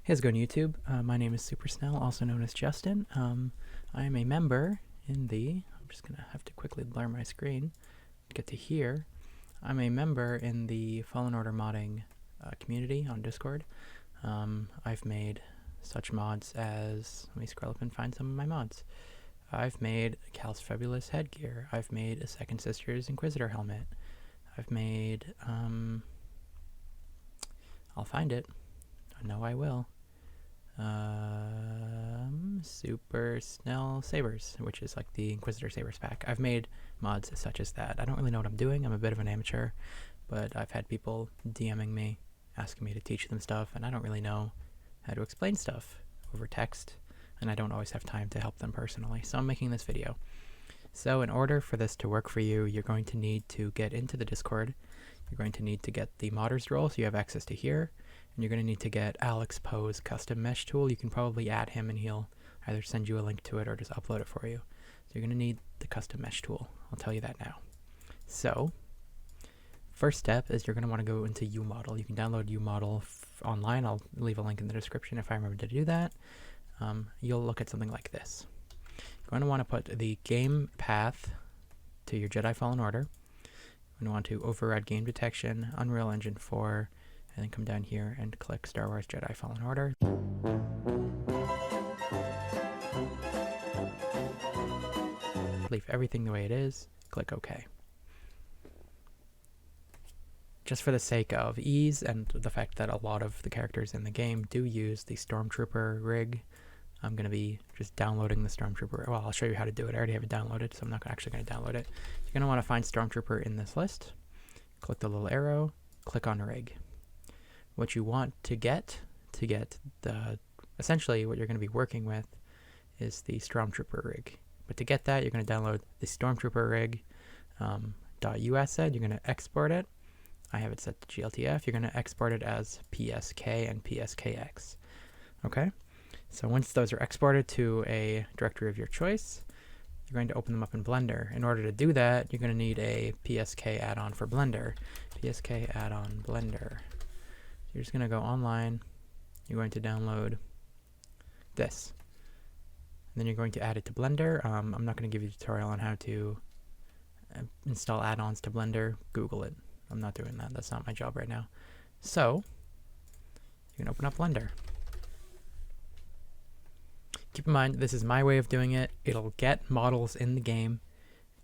How's it going, YouTube? My name is Super Snell, also known as Justin. I am a member in the... I'm just going to have to quickly blur my screen to get to here. I'm a member in the Fallen Order modding community on Discord. I've made such mods as... Let me scroll up and find some of my mods. I've made Cal's Fabulous headgear. I've made a Second Sister's Inquisitor helmet. I've made... I'll find it. I know I will. Super Snell Sabers, which is like the Inquisitor Sabers pack. I've made mods such as that. I don't really know what I'm doing. I'm a bit of an amateur, but I've had people DMing me, asking me to teach them stuff, and I don't really know how to explain stuff over text, and I don't always have time to help them personally, so I'm making this video. So in order for this to work for you, you're going to need to get into the Discord. You're going to need to get the modders role, so you have access to here. And you're going to need to get AlexPo's custom mesh tool. You can probably add him and he'll either send you a link to it or just upload it for you. So you're going to need the custom mesh tool. I'll tell you that now. So, first step is you're going to want to go into UModel. You can download UModel online. I'll leave a link in the description if I remember to do that. You'll look at something like this. You're going to want to put the game path to your Jedi Fallen Order. You're going to want to override game detection, Unreal Engine 4, and then come down here and click Star Wars Jedi Fallen Order. Leave everything the way it is, click OK. Just for the sake of ease and the fact that a lot of the characters in the game do use the Stormtrooper rig, I'm going to be just downloading the Stormtrooper. Well, I'll show you how to do it. I already have it downloaded, so I'm not actually going to download it. You're going to want to find Stormtrooper in this list, click the little arrow, click on rig. What you want to get the, essentially what you're going to be working with is the Stormtrooper rig. But to get that, you're going to download the Stormtrooper rig .used. You're going to export it. I have it set to GLTF. You're going to export it as PSK and PSKX. Okay? So once those are exported to a directory of your choice, you're going to open them up in Blender. In order to do that, you're going to need a PSK add-on for Blender. PSK add-on Blender. You're just going to go online, you're going to download this, and then you're going to add it to Blender. I'm not going to give you a tutorial on how to install add-ons to Blender. Google it. I'm not doing that. That's not my job right now. So, you can open up Blender. Keep in mind, this is my way of doing it. It'll get models in the game.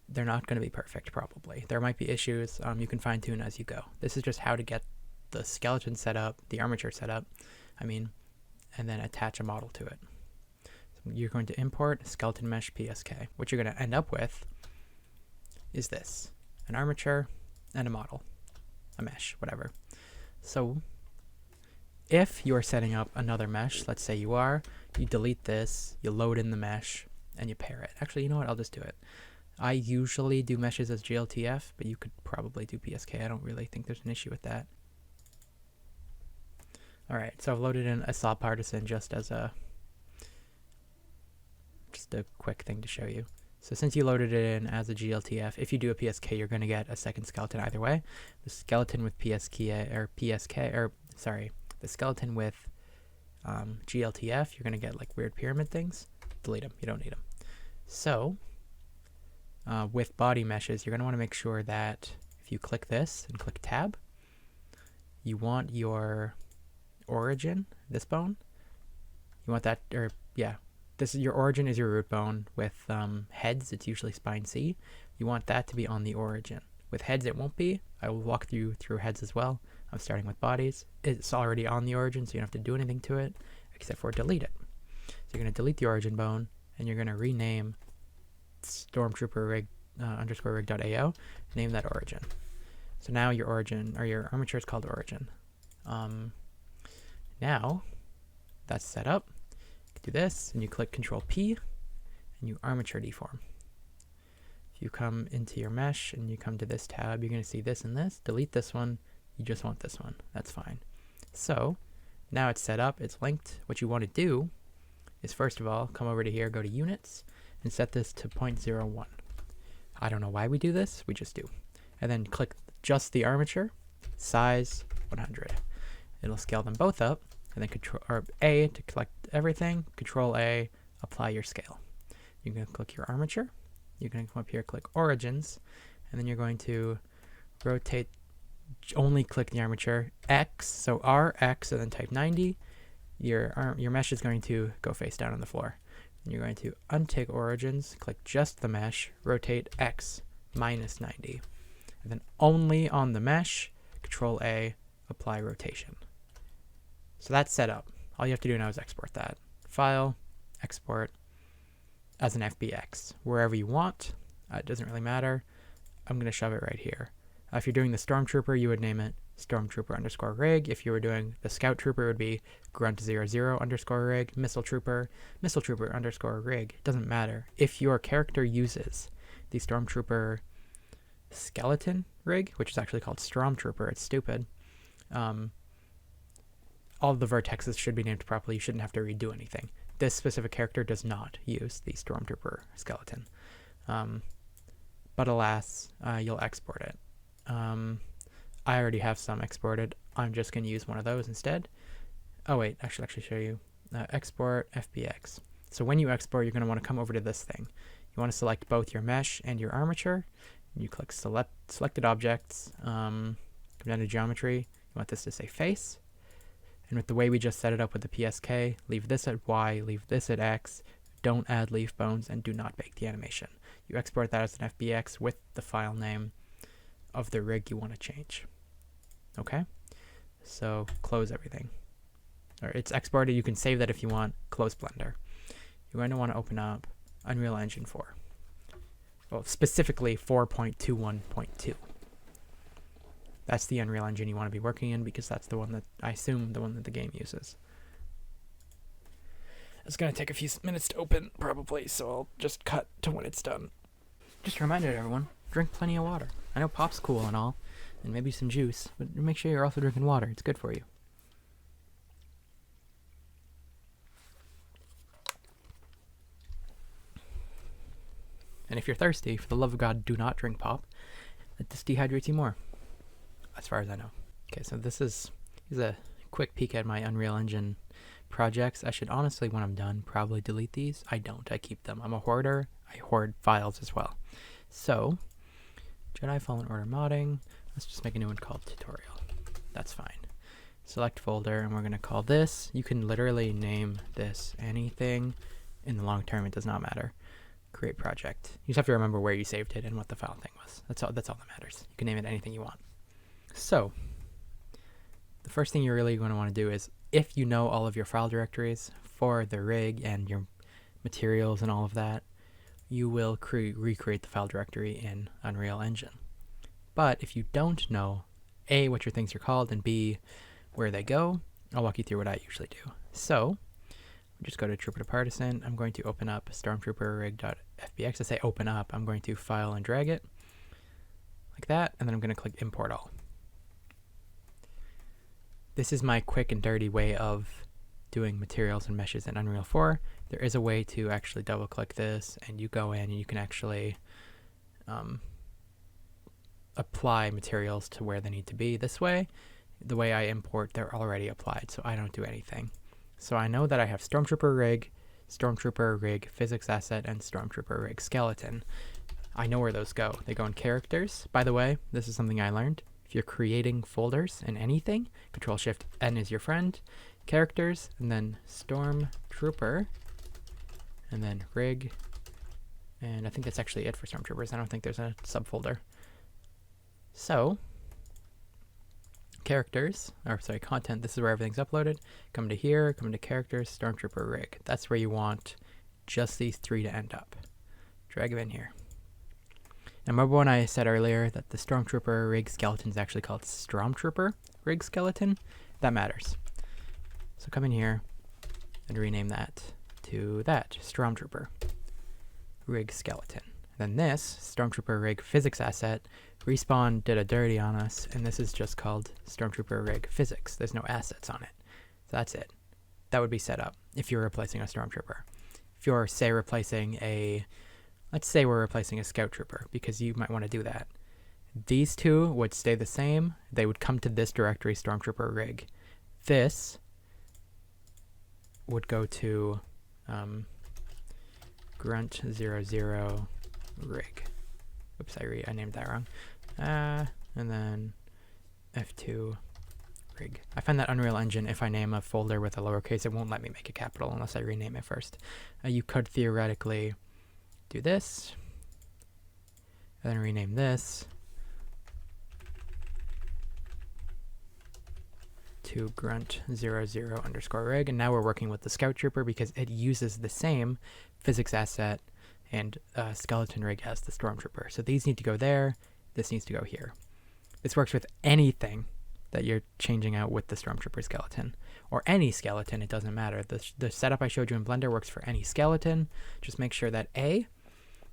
They're not going to be perfect, probably. There might be issues. You can fine-tune as you go. This is just how to get the skeleton setup, the armature setup, and then attach a model to it. So you're going to import skeleton mesh PSK. What you're going to end up with is this, an armature and a model, a mesh, whatever. So if you are setting up another mesh, let's say you are, you delete this, you load in the mesh, and you pair it. Actually, you know what? I'll just do it. I usually do meshes as GLTF, but you could probably do PSK. I don't really think there's an issue with that. Alright, so I've loaded in a Saw Partisan just as a quick thing to show you. So since you loaded it in as a GLTF, if you do a PSK, you're going to get a second skeleton either way. The skeleton with the skeleton with GLTF, you're going to get like weird pyramid things. Delete them, you don't need them. So, with body meshes, you're going to want to make sure that if you click this and click tab, you want your origin, this bone, you want that, or yeah, this is your origin is your root bone. With heads, it's usually spine C. You want that to be on the origin. With heads, it won't be. I will walk you through heads as well. I'm starting with bodies. It's already on the origin, so you don't have to do anything to it except for delete it. So you're going to delete the origin bone, and you're going to rename Stormtrooper rig underscore rig.ao, name that origin. So now your origin, or your armature is called origin. Now that's set up, you do this and you click Control P and you Armature Deform. If you come into your mesh and you come to this tab, you're going to see this and this. Delete this one, you just want this one. That's fine. So now it's set up, it's linked. What you want to do is, first of all, come over to here, go to Units, and set this to 0.01. I don't know why we do this, we just do. And then click just the armature, size 100. It'll scale them both up, and then Control or A to collect everything. Control A, apply your scale. You're going to click your armature. You're going to come up here, click origins, and then you're going to rotate. Only click the armature X, so R X, and then type 90. Your mesh is going to go face down on the floor. And you're going to untick origins, click just the mesh, rotate X minus 90, and then only on the mesh, Control A, apply rotation. So that's set up. All you have to do now is export that. File, export as an FBX, wherever you want. It doesn't really matter. I'm going to shove it right here. If you're doing the Stormtrooper, you would name it Stormtrooper_rig. If you were doing the Scout Trooper, it would be Grunt00_rig. Missile Trooper_rig. It doesn't matter. If your character uses the Stormtrooper skeleton rig, which is actually called Stormtrooper, it's stupid. All of the vertexes should be named properly. You shouldn't have to redo anything. This specific character does not use the Stormtrooper skeleton. But alas, you'll export it. I already have some exported. I'm just going to use one of those instead. Oh wait, I should actually show you. Export FBX. So when you export, you're going to want to come over to this thing. You want to select both your mesh and your armature. You click selected objects. Come down to geometry. You want this to say face. And with the way we just set it up with the PSK, leave this at Y, leave this at X. Don't add leaf bones, and do not bake the animation. You export that as an FBX with the file name of the rig you want to change. Okay? So close everything. Or it's exported. You can save that if you want. Close Blender. You're going to want to open up Unreal Engine 4. Well, specifically 4.21.2. That's the Unreal Engine you want to be working in, because that's the one that, I assume, the one that the game uses. It's going to take a few minutes to open, probably, so I'll just cut to when it's done. Just a reminder to everyone, drink plenty of water. I know pop's cool and all, and maybe some juice, but make sure you're also drinking water. It's good for you. And if you're thirsty, for the love of God, do not drink pop. This dehydrates you more, as far as I know. Okay, so this is a quick peek at my Unreal Engine projects. I should honestly, when I'm done, probably delete these. I don't. I keep them. I'm a hoarder. I hoard files as well. So, Jedi Fallen Order modding. Let's just make a new one called tutorial. That's fine. Select folder, and we're going to call this. You can literally name this anything. In the long term, it does not matter. Create project. You just have to remember where you saved it and what the file thing was. That's all that matters. You can name it anything you want. So, the first thing you're really going to want to do is, if you know all of your file directories for the rig and your materials and all of that, you will recreate the file directory in Unreal Engine. But if you don't know, A, what your things are called, and B, where they go, I'll walk you through what I usually do. So, just go to Trooper to Partisan. I'm going to open up stormtrooperrig.fbx. I say open up. I'm going to file and drag it like that, and then I'm going to click import all. This is my quick and dirty way of doing materials and meshes in Unreal 4. There is a way to actually double click this, and you go in and you can actually apply materials to where they need to be. This way, the way I import, they're already applied, so I don't do anything. So I know that I have Stormtrooper Rig, Physics Asset, and Stormtrooper Rig Skeleton. I know where those go. They go in Characters. By the way, this is something I learned. If you're creating folders in anything, Control-Shift-N is your friend. Characters, and then Stormtrooper, and then Rig. And I think that's actually it for Stormtroopers. I don't think there's a subfolder. So, characters, or sorry, content, this is where everything's uploaded. Come to here, come to characters, Stormtrooper Rig. That's where you want just these three to end up. Drag them in here. Now remember when I said earlier that the Stormtrooper Rig Skeleton is actually called Stormtrooper Rig Skeleton? That matters. So come in here and rename that to that, Stormtrooper Rig Skeleton. Then this, Stormtrooper Rig Physics Asset, Respawn did a dirty on us, and this is just called Stormtrooper Rig Physics. There's no assets on it. So that's it. That would be set up if you're replacing a Stormtrooper. If you're, say, replacing a, let's say we're replacing a Scout Trooper, because you might want to do that. These two would stay the same. They would come to this directory, Stormtrooper Rig. This would go to grunt00 rig. Oops, I named that wrong. And then F2 rig. I find that Unreal Engine, if I name a folder with a lowercase, it won't let me make a capital unless I rename it first. You could theoretically do this, and then rename this to grunt00_rig, and now we're working with the Scout Trooper because it uses the same physics asset and skeleton rig as the Stormtrooper. So these need to go there, this needs to go here. This works with anything that you're changing out with the Stormtrooper skeleton, or any skeleton, it doesn't matter. The setup I showed you in Blender works for any skeleton. Just make sure that A,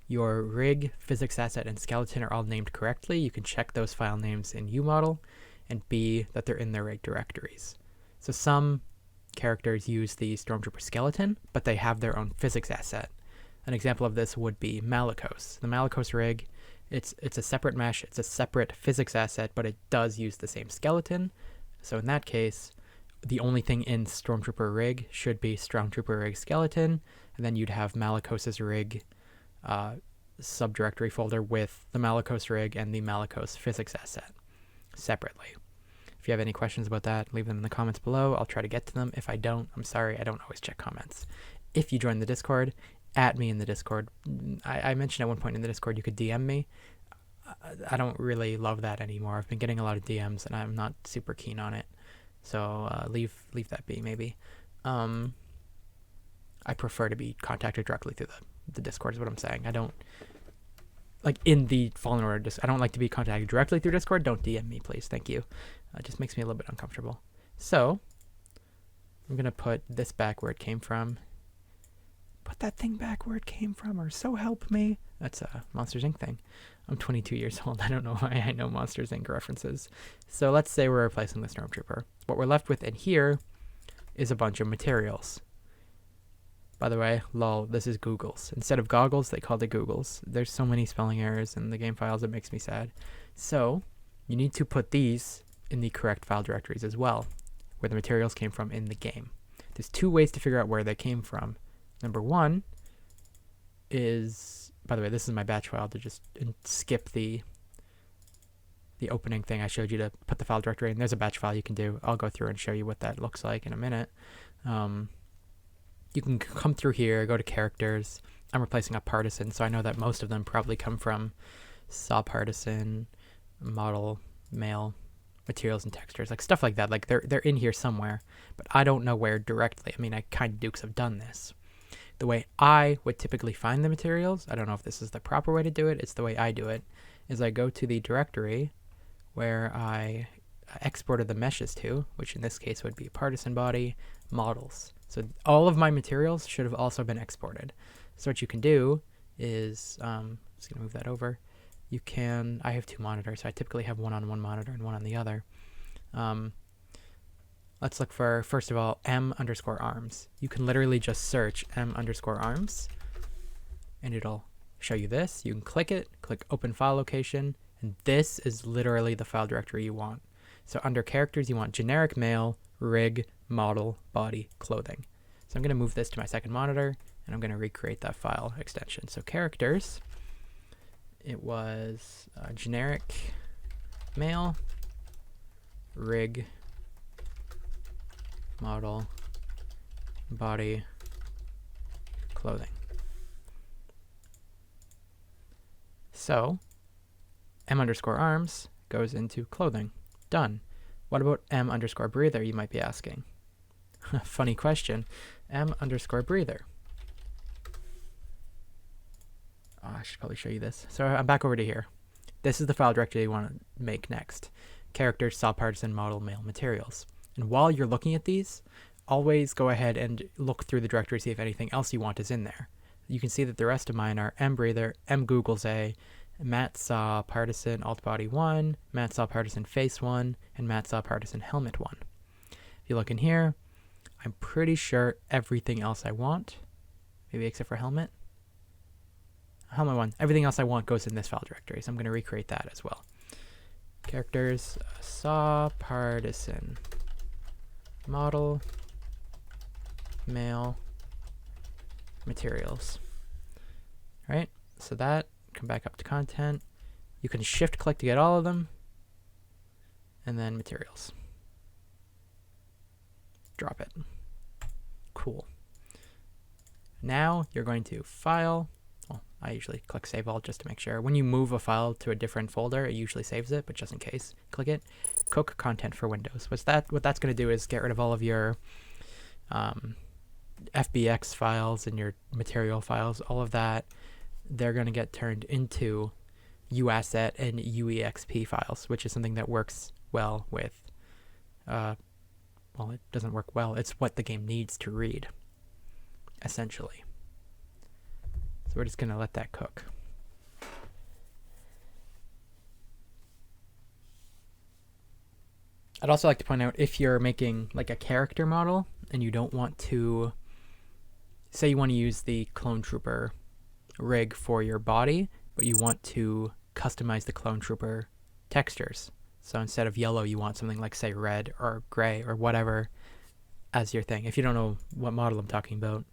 your rig, physics asset, and skeleton are all named correctly. You can check those file names in UModel, and B, that they're in their rig directories. So some characters use the Stormtrooper skeleton, but they have their own physics asset. An example of this would be Malicos. The Malicos rig, it's a separate mesh, it's a separate physics asset, but it does use the same skeleton. So in that case, the only thing in Stormtrooper rig should be Stormtrooper rig skeleton, and then you'd have Malicos's rig subdirectory folder with the Malicos rig and the Malicos physics asset separately. If you have any questions about that, leave them in the comments below. I'll try to get to them. If I don't, I'm sorry, I don't always check comments. If you join the Discord, at me in the Discord. I mentioned at one point in the Discord you could DM me. I don't really love that anymore. I've been getting a lot of DMs and I'm not super keen on it. So leave that be, maybe. I prefer to be contacted directly through the Discord is what I'm saying. I don't, like in the Fallen Order, I don't like to be contacted directly through Discord. Don't DM me, please. Thank you. It just makes me a little bit uncomfortable. So I'm going to put this back where it came from. Put that thing back where it came from, or so help me. That's a Monsters Inc. thing. I'm 22 years old. I don't know why I know Monsters Inc. references. So let's say we're replacing the Stormtrooper. What we're left with in here is a bunch of materials. By the way, lol, this is Googles. Instead of goggles, they called it Googles. There's so many spelling errors in the game files, it makes me sad. So you need to put these in the correct file directories as well, where the materials came from in the game. There's two ways to figure out where they came from. Number one is, by the way, this is my batch file to just skip the opening thing I showed you to put the file directory in. There's a batch file you can do. I'll go through and show you what that looks like in a minute. You can come through here, go to characters. I'm replacing a partisan, so I know that most of them probably come from saw partisan, model, male, materials and textures, like stuff like that. Like they're in here somewhere, but I don't know where directly. I mean, I kind of dukes have done this. The way I would typically find the materials, I don't know if this is the proper way to do it, it's the way I do it, is I go to the directory where I exported the meshes to, which in this case would be partisan body, models. So all of my materials should have also been exported. So what you can do is, I'm just going to move that over. You can, I have two monitors, so I typically have one on one monitor and one on the other. Let's look for, first of all, m_arms. You can literally just search m_arms, and it'll show you this. You can click it, click open file location, and this is literally the file directory you want. So under characters, you want generic male, rig, model, body, clothing. So I'm going to move this to my second monitor, and I'm going to recreate that file extension. So characters, it was generic male, rig, model, body, clothing. So m_arms goes into clothing. Done. What about m_breather, you might be asking? Funny question. m_breather. Oh, I should probably show you this. So I'm back over to here. This is the file directory you want to make next. Characters, saw partisan, model, male, materials. And while you're looking at these, always go ahead and look through the directory, see if anything else you want is in there. You can see that the rest of mine are mbreather, mgoogles, mat saw partisan alt body 1, mat saw partisan face 1, and mat saw partisan helmet 1. If you look in here, I'm pretty sure everything else I want, maybe except for helmet. Helmet 1, everything else I want goes in this file directory, so I'm going to recreate that as well. Characters, saw partisan, model, mail materials. Right? So that, come back up to content. You can shift click to get all of them. And then materials. Drop it. Cool. Now you're going to file. Well, I usually click save all just to make sure. When you move a file to a different folder, it usually saves it, but just in case, click it. Cook content for Windows. What that's going to do is get rid of all of your FBX files and your material files, all of that. They're going to get turned into UAsset and UEXP files, which is something that works well with, well, it doesn't work well. It's what the game needs to read, essentially. So we're just going to let that cook. I'd also like to point out, if you're making like a character model and you don't want to, say you want to use the Clone Trooper rig for your body, but you want to customize the Clone Trooper textures. So instead of yellow, you want something like, say, red or gray or whatever as your thing. If you don't know what model I'm talking about,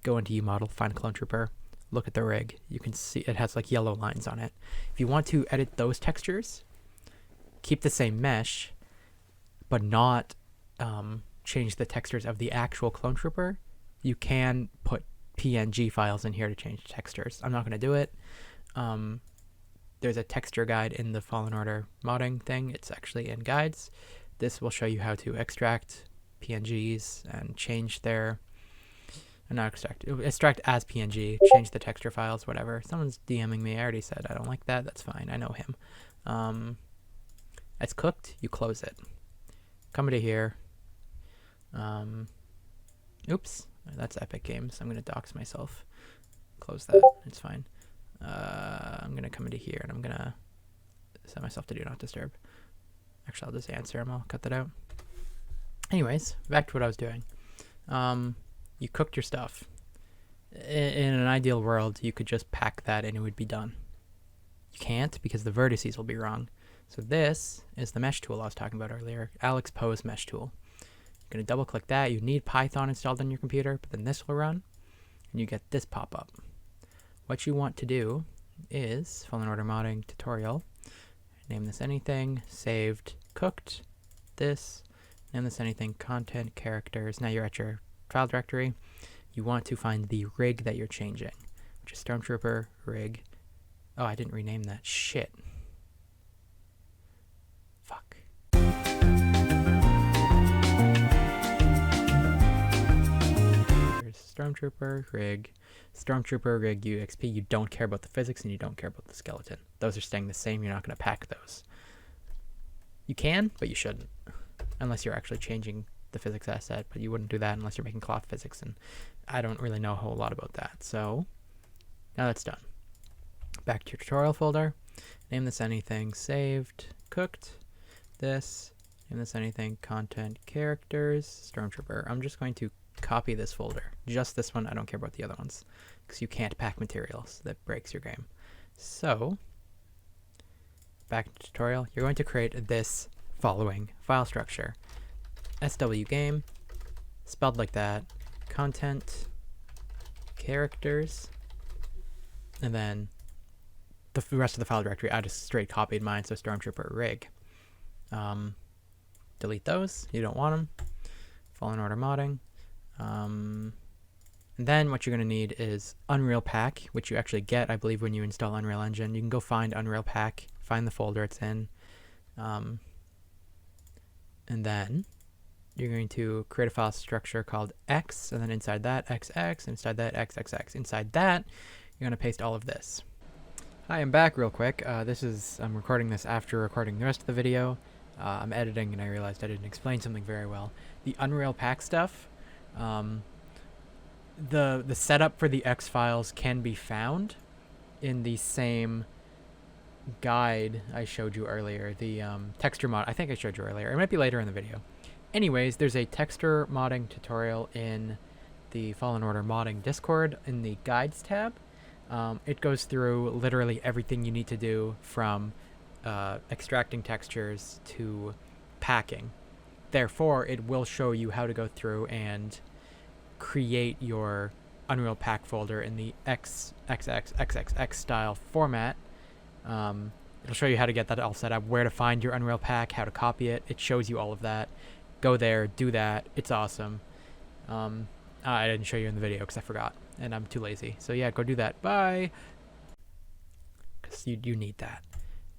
go into UModel, find Clone Trooper, look at the rig. You can see it has like yellow lines on it. If you want to edit those textures, keep the same mesh, but not change the textures of the actual Clone Trooper, you can put PNG files in here to change textures. I'm not going to do it. There's a texture guide in the Fallen Order modding thing. It's actually in guides. This will show you how to extract PNGs and change their, not extract as PNG, change the texture files, whatever. Someone's DMing me. I already said I don't like that. That's fine. I know him. It's cooked. You close it. Come to here. Oops. That's Epic Games. I'm going to dox myself. Close that. It's fine. I'm going to come into here and I'm going to set myself to do not disturb. Actually, I'll just answer him. I'll cut that out. Anyways, back to what I was doing. You cooked your stuff. In an ideal world, you could just pack that and it would be done. You can't because the vertices will be wrong. So this is the mesh tool I was talking about earlier, AlexPo's mesh tool. You're going to double click that. You need Python installed on your computer, but then this will run and you get this pop up. What you want to do is Fallen Order modding tutorial. Name this anything, saved, cooked, this, name this anything, content, characters. Now you're at your file directory. You want to find the rig that you're changing, which is Stormtrooper rig. Oh, I didn't rename that. Shit. Fuck. Here's Stormtrooper rig. Stormtrooper rig UXP. You don't care about the physics and you don't care about the skeleton. Those are staying the same. You're not going to pack those. You can, but you shouldn't. Unless you're actually changing the physics asset, but you wouldn't do that unless you're making cloth physics, and I don't really know a whole lot about that. So now that's done. Back to your tutorial folder. Name this anything, saved, cooked, this, name this anything, content, characters, Stormtrooper. I'm just going to copy this folder. Just this one. I don't care about the other ones because you can't pack materials. That breaks your game. So back to tutorial. You're going to create this following file structure. SwGame, spelled like that, content, characters, and then the rest of the file directory. I just straight copied mine, so Stormtrooper rig. Delete those. You don't want them. Fallen Order modding. And then what you're going to need is Unreal Pack, which you actually get, I believe, when you install Unreal Engine. You can go find Unreal Pack, find the folder it's in, and then you're going to create a file structure called X, and then inside that, XX, inside that, XXX. Inside that, you're going to paste all of this. Hi, I'm back real quick. I'm recording this after recording the rest of the video. I'm editing, and I realized I didn't explain something very well. The Unreal Pack stuff, the setup for the X files can be found in the same guide I showed you earlier, the texture mod. I think I showed you earlier. It might be later in the video. Anyways, there's a texture modding tutorial in the Fallen Order modding Discord in the guides tab. It goes through literally everything you need to do from extracting textures to packing. Therefore, it will show you how to go through and create your Unreal Pack folder in the XXXXX style format. It'll show you how to get that all set up, where to find your Unreal Pack, how to copy it. It shows you all of that. Go there, do that. It's awesome. I didn't show you in the video because I forgot, and I'm too lazy. So yeah, go do that. Bye. Because you need that.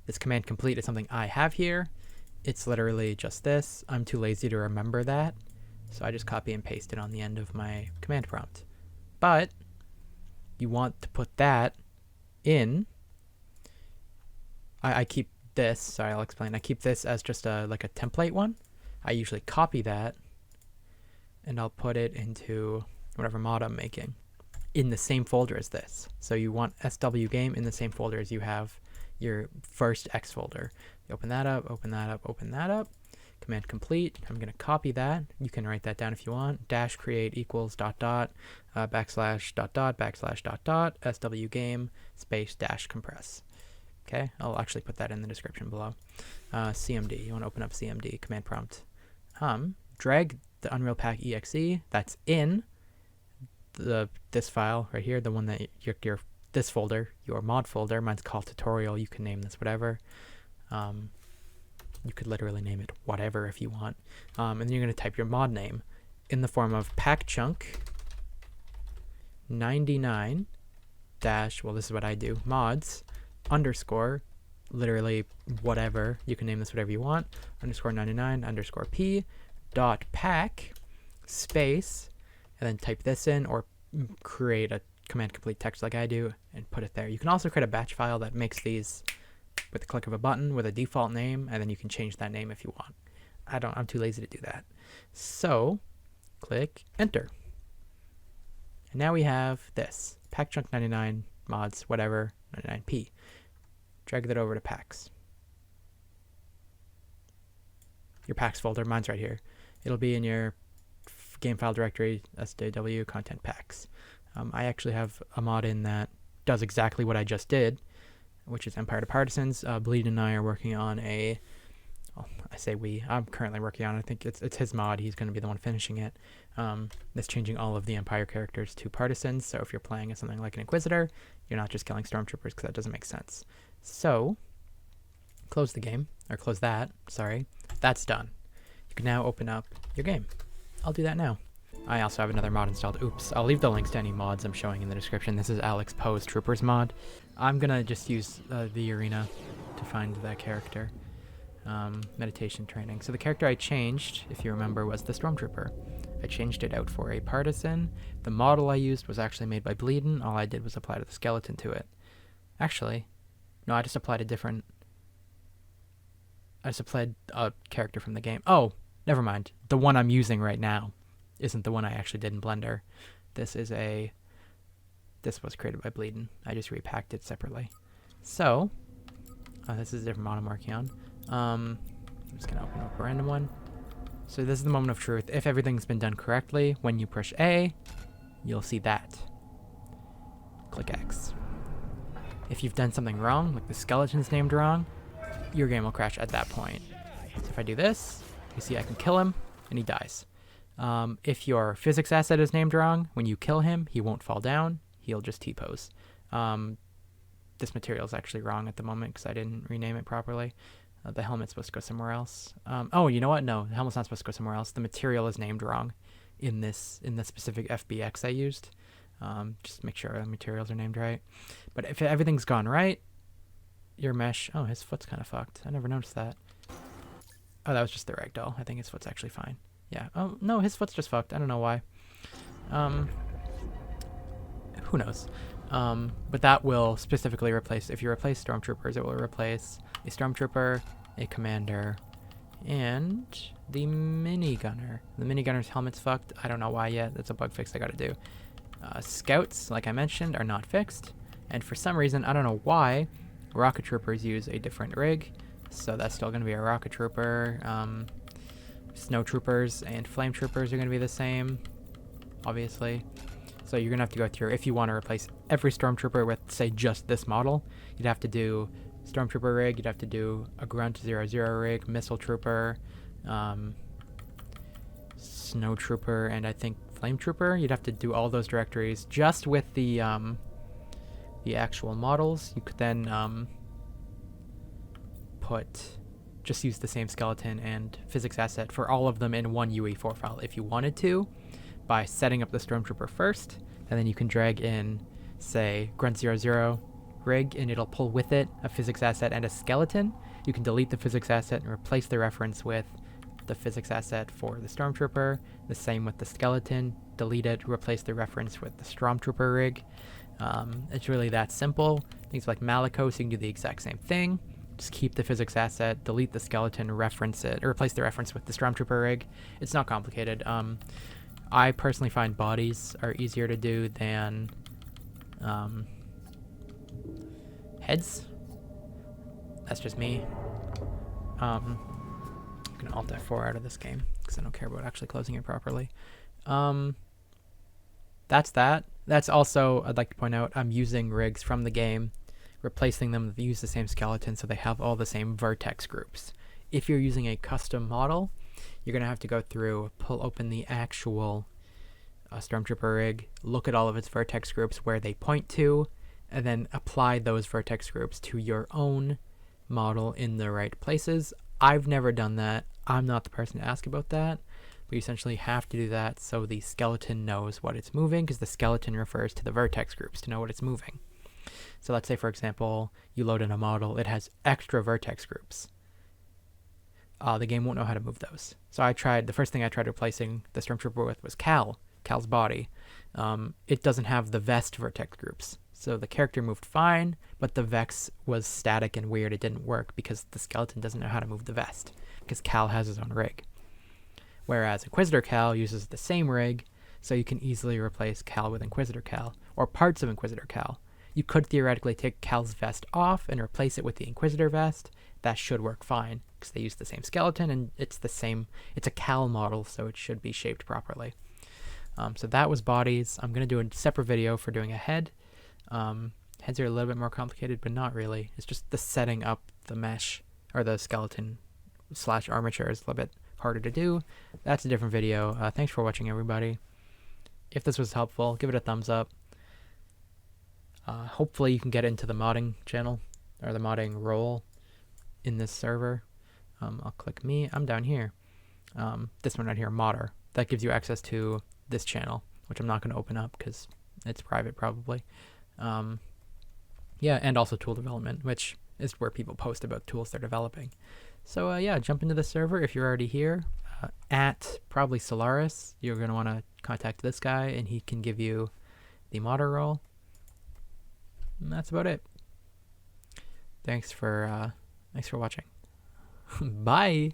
This command complete is something I have here. It's literally just this. I'm too lazy to remember that, so I just copy and paste it on the end of my command prompt. But you want to put that in. I keep this. Sorry, I'll explain. I keep this as just like a template one. I usually copy that, and I'll put it into whatever mod I'm making in the same folder as this. So you want SwGame in the same folder as you have your first X folder. You open that up, open that up, open that up. Command complete. I'm going to copy that. You can write that down if you want. Dash create equals dot dot backslash dot dot backslash dot dot SwGame space dash compress. Okay, I'll actually put that in the description below. CMD. You want to open up CMD command prompt. Drag the Unreal Pack exe that's in this file right here, the one that your this folder, your mod folder. Mine's called tutorial. You can name this whatever. You could literally name it whatever if you want. And then you're going to type your mod name in the form of packchunk 99 dash, well, this is what I do, mods underscore, literally whatever, you can name this whatever you want, underscore 99 underscore p dot pack space, and then type this in, or create a command complete text like I do and put it there. You can also create a batch file that makes these with the click of a button with a default name, and then you can change that name if you want. I'm too lazy to do that. So click enter. And now we have this packchunk 99 mods whatever 99p. Drag that over to packs. Your packs folder, mine's right here. It'll be in your game file directory, SDW content packs. I actually have a mod in that does exactly what I just did, which is Empire to Partisans. Bleedn and I are working on a, well, I say we, I'm currently working on it. I think it's his mod. He's going to be the one finishing it. That's changing all of the Empire characters to Partisans. So if you're playing as something like an Inquisitor, you're not just killing Stormtroopers, because that doesn't make sense. So close the game, or close that, sorry. That's done. You can now open up your game. I'll do that now. I also have another mod installed. Oops. I'll leave the links to any mods I'm showing in the description. This is AlexPo's Troopers mod. I'm going to just use the arena to find that character. Meditation training. So the character I changed, if you remember, was the Stormtrooper. I changed it out for a Partisan. The model I used was actually made by bleedn. All I did was apply the skeleton to it. Actually, no, I just applied a character from the game. Oh, never mind. The one I'm using right now isn't the one I actually did in Blender. This was created by bleedn. I just repacked it separately. So, this is a different mod I'm working on. I'm just going to open up a random one. So this is the moment of truth. If everything's been done correctly, when you push A, you'll see that. Click X. If you've done something wrong, like the skeleton's named wrong, your game will crash at that point. So if I do this, you see I can kill him, and he dies. If your physics asset is named wrong, when you kill him, he won't fall down. He'll just T-pose. This material is actually wrong at the moment because I didn't rename it properly. The helmet's supposed to go somewhere else. Oh, you know what? No, the helmet's not supposed to go somewhere else. The material is named wrong in the specific FBX I used. Just make sure the materials are named right. But if everything's gone right, your mesh... Oh, his foot's kind of fucked. I never noticed that. Oh, that was just the ragdoll. I think his foot's actually fine. Yeah. Oh, no, his foot's just fucked. I don't know why. Who knows? But that will specifically replace... If you replace Stormtroopers, it will replace a Stormtrooper, a Commander, and the Minigunner. The Minigunner's helmet's fucked. I don't know why yet. That's a bug fix I gotta do. Scouts, like I mentioned, are not fixed. And for some reason, I don't know why, Rocket Troopers use a different rig. So that's still going to be a Rocket Trooper. Snow Troopers and Flame Troopers are going to be the same, obviously. So you're going to have to go through, if you want to replace every Stormtrooper with, say, just this model, you'd have to do Stormtrooper rig, you'd have to do a Grunt 00 rig, Missile Trooper, Snow Trooper, and I think Flame Trooper, you'd have to do all those directories just with the actual models. You could then just use the same skeleton and physics asset for all of them in one UE4 file if you wanted to, by setting up the Stormtrooper first, and then you can drag in, say, Grunt00 rig, and it'll pull with it a physics asset and a skeleton. You can delete the physics asset and replace the reference with the physics asset for the Stormtrooper. The same with the skeleton. Delete it, replace the reference with the Stormtrooper rig. It's really that simple. Things like Malicos, you can do the exact same thing. Just keep the physics asset, delete the skeleton, reference it, or replace the reference with the Stormtrooper rig. It's not complicated. I personally find bodies are easier to do than heads. That's just me. I'm gonna Alt F4 out of this game because I don't care about actually closing it properly. That's that. That's also, I'd like to point out, I'm using rigs from the game, replacing them, use the same skeleton so they have all the same vertex groups. If you're using a custom model, you're going to have to go through, pull open the actual Stormtrooper rig, look at all of its vertex groups where they point to, and then apply those vertex groups to your own model in the right places. I've never done that. I'm not the person to ask about that. But you essentially have to do that so the skeleton knows what it's moving, because the skeleton refers to the vertex groups to know what it's moving. So let's say, for example, you load in a model, it has extra vertex groups. The game won't know how to move those. So the first thing I tried replacing the Stormtrooper with was Cal's body. It doesn't have the vest vertex groups. So the character moved fine, but the Vex was static and weird. It didn't work because the skeleton doesn't know how to move the vest, because Cal has his own rig. Whereas Inquisitor Cal uses the same rig, so you can easily replace Cal with Inquisitor Cal, or parts of Inquisitor Cal. You could theoretically take Cal's vest off and replace it with the Inquisitor vest. That should work fine, because they use the same skeleton, and it's a Cal model, so it should be shaped properly. So that was bodies. I'm going to do a separate video for doing a head. Heads are a little bit more complicated, but not really. It's just the setting up the mesh, or the skeleton / armature is a little bit harder to do. That's a different video. Thanks for watching, everybody. If this was helpful, give it a thumbs up. Hopefully you can get into the modding channel, or the modding role in this server. I'll click me. I'm down here. This one right here, modder. That gives you access to this channel, which I'm not going to open up because it's private probably. Yeah, and also tool development, which is where people post about tools they're developing. So yeah, jump into the server if you're already here. At probably Solaris, you're going to want to contact this guy, and he can give you the modder role. And that's about it. Thanks for watching. Bye.